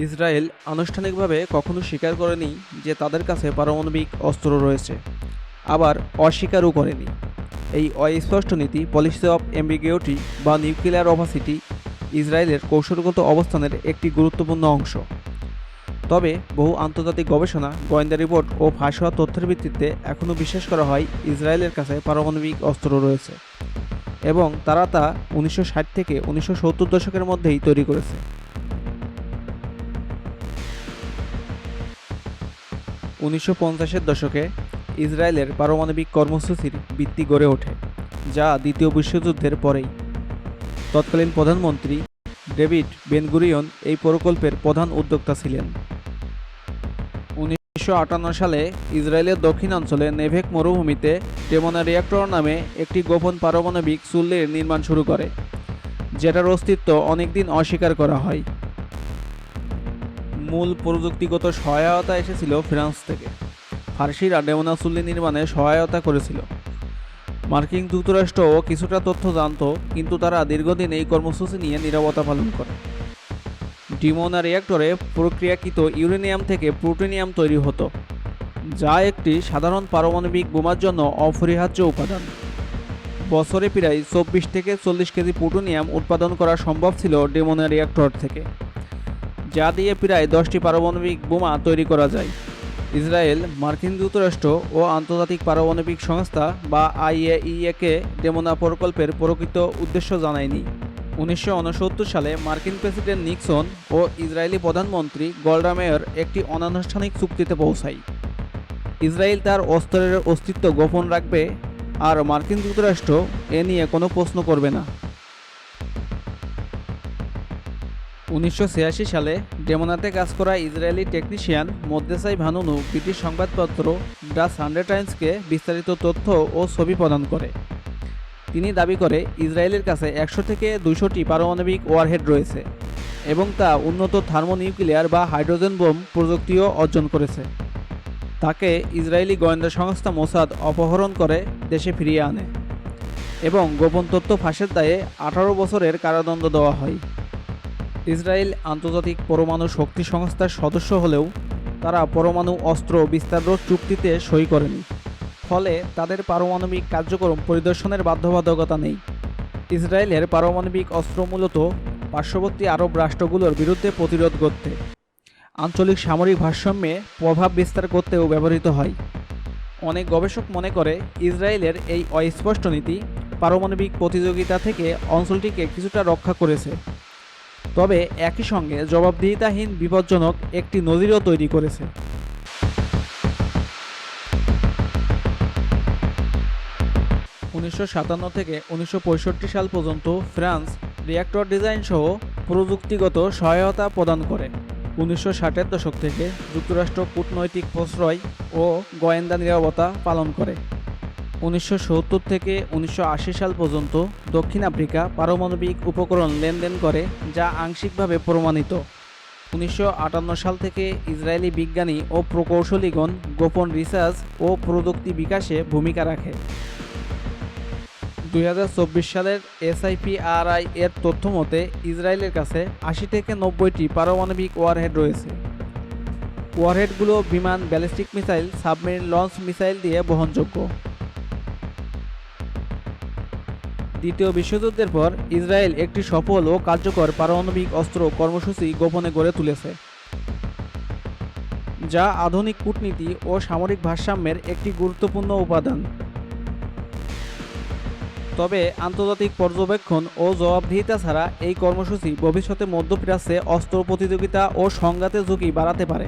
Israel আনুষ্ঠানিকভাবে কখনো স্বীকার করেনি যে তাদের কাছে পারমাণবিক অস্ত্র রয়েছে, আবার অস্বীকারও করেনি। এই অস্পষ্ট নীতি, পলিসি অফ অ্যাম্বিগুইটি বা নিউক্লিয়ার অপাসিটি, ইসরায়েলের কৌশলগত অবস্থানের একটি গুরুত্বপূর্ণ অংশ। তবে বহু আন্তর্জাতিক গবেষণা, গোয়েন্দা রিপোর্ট ও ফাঁস হওয়া তথ্যের ভিত্তিতে এখনও বিশ্বাস করা হয় ইসরায়েলের কাছে পারমাণবিক অস্ত্র রয়েছে এবং তারা তা 1960 থেকে 1970 দশকের মধ্যেই তৈরি করেছে। 1950-এর দশকে ইসরায়েলের পারমাণবিক কর্মসূচির ভিত্তি গড়ে ওঠে, যা দ্বিতীয় বিশ্বযুদ্ধের পরেই। তৎকালীন প্রধানমন্ত্রী ডেভিড বেন-গুরিয়ন এই প্রকল্পের প্রধান উদ্যোক্তা ছিলেন। 1958 সালে ইসরায়েলের দক্ষিণাঞ্চলে নেভেক মরুভূমিতে ডেমোনা রিঅ্যাক্টর নামে একটি গোপন পারমাণবিক চুল্লির নির্মাণ শুরু করে, যেটার অস্তিত্ব অনেকদিন অস্বীকার করা হয়। মূল প্রযুক্তিগত সহায়তা এসেছিল ফ্রান্স থেকে। ফার্সিরা ডেমোনা চুল্লি নির্মাণে সহায়তা করেছিল। মার্কিন যুক্তরাষ্ট্রও কিছুটা তথ্য জানত, কিন্তু তারা দীর্ঘদিন এই কর্মসূচি নিয়ে নীরবতা পালন করে। ডিমোনা রিঅ্যাক্টরে প্রক্রিয়াকৃত ইউরেনিয়াম থেকে প্লুটোনিয়াম তৈরি হতো, যা একটি সাধারণ পারমাণবিক বোমার জন্য অপরিহার্য উপাদান। বছরে প্রায় 24 থেকে 40 কেজি প্লুটোনিয়াম উৎপাদন করা সম্ভব ছিল ডিমোনা রিঅ্যাক্টর থেকে, যা দিয়ে প্রায় 10টি পারমাণবিক বোমা তৈরি করা যায়। ইসরায়েল, মার্কিন যুক্তরাষ্ট্র ও আন্তর্জাতিক পারমাণবিক সংস্থা বা আইএইএকে ডেমোনা প্রকল্পের প্রকৃত উদ্দেশ্য জানায়নি। 1969 সালে মার্কিন প্রেসিডেন্ট নিক্সন ও ইসরায়েলি প্রধানমন্ত্রী গোল্ডা মেয়র একটি অনানুষ্ঠানিক চুক্তিতে পৌঁছায়। ইসরায়েল তার অস্ত্রের অস্তিত্ব গোপন রাখবে, আর মার্কিন যুক্তরাষ্ট্র এ নিয়ে কোনো প্রশ্ন করবে না। 1986 সালে ডেমোনাতে কাজ করা ইসরায়েলি টেকনিশিয়ান মোর্দেসাই ভানুনু ব্রিটিশ সংবাদপত্র দ্য সানডে টাইমসকে বিস্তারিত তথ্য ও ছবি প্রদান করে। তিনি দাবি করে ইসরায়েলের কাছে 100 থেকে 200টি পারমাণবিক ওয়ারহেড রয়েছে এবং তা উন্নত থার্মোনিউক্লিয়ার বা হাইড্রোজেন বোম প্রযুক্তিও অর্জন করেছে। তাকে ইসরায়েলি গোয়েন্দা সংস্থা মোসাদ অপহরণ করে দেশে ফিরিয়ে আনে এবং গোপন তথ্য ফাঁসের দায়ে 18 বছরের কারাদণ্ড দেওয়া হয়। ইসরায়েল আন্তর্জাতিক পরমাণু শক্তি সংস্থার সদস্য হলেও তারা পরমাণু অস্ত্র বিস্তার চুক্তিতে সই করেনি, ফলে তাদের পারমাণবিক কার্যক্রম পরিদর্শনের বাধ্যবাধকতা নেই। ইসরায়েলের পারমাণবিক অস্ত্র মূলত পার্শ্ববর্তী আরব রাষ্ট্রগুলোর বিরুদ্ধে প্রতিরোধ করতে, আঞ্চলিক সামরিক ভারসাম্যে প্রভাব বিস্তার করতেও ব্যবহৃত হয়। অনেক গবেষক মনে করে ইসরায়েলের এই অস্পষ্ট নীতি পারমাণবিক প্রতিযোগিতা থেকে অঞ্চলটিকে কিছুটা রক্ষা করেছে, তবে একই সঙ্গে জবাবদিহিতাহীন বিপজ্জনক একটি নজিরও তৈরি করেছে। 1957 থেকে 1965 সাল পর্যন্ত ফ্রান্স রিঅ্যাক্টর ডিজাইন সহ প্রযুক্তিগত সহায়তা প্রদান করে। 1960-এর দশক থেকে যুক্তরাষ্ট্র কূটনৈতিক প্রশ্রয় ও গোয়েন্দা নিরাপত্তা পালন করে। 1970 থেকে 1980 সাল পর্যন্ত দক্ষিণ আফ্রিকা পারমাণবিক উপকরণ লেনদেন করে, যা আংশিকভাবে প্রমাণিত। 1958 সাল থেকে ইসরায়েলি বিজ্ঞানী ও প্রকৌশলীগণ গোপন রিসার্চ ও প্রযুক্তি বিকাশে ভূমিকা রাখে। 2024 সালের SIPRI এর তথ্য মতে ইসরায়েলের কাছে 80 থেকে 90টি পারমাণবিক ওয়ারহেড রয়েছে। ওয়ারহেডগুলো বিমান, ballistic missile, submarine launch missile দিয়ে বহনযোগ্য। দ্বিতীয় বিশ্বযুদ্ধের পর ইসরায়েল একটি সফল ও কার্যকর পারমাণবিক অস্ত্র কর্মসূচি গোপনে গড়ে তুলেছে, যা আধুনিক কূটনীতি ও সামরিক ভারসাম্যের একটি গুরুত্বপূর্ণ উপাদান। তবে আন্তর্জাতিক পর্যবেক্ষণ ও জবাবদিহিতা ছাড়া এই কর্মসূচি ভবিষ্যতে মধ্যপ্রাচ্যে অস্ত্র প্রতিযোগিতা ও সংঘাতের ঝুঁকি বাড়াতে পারে।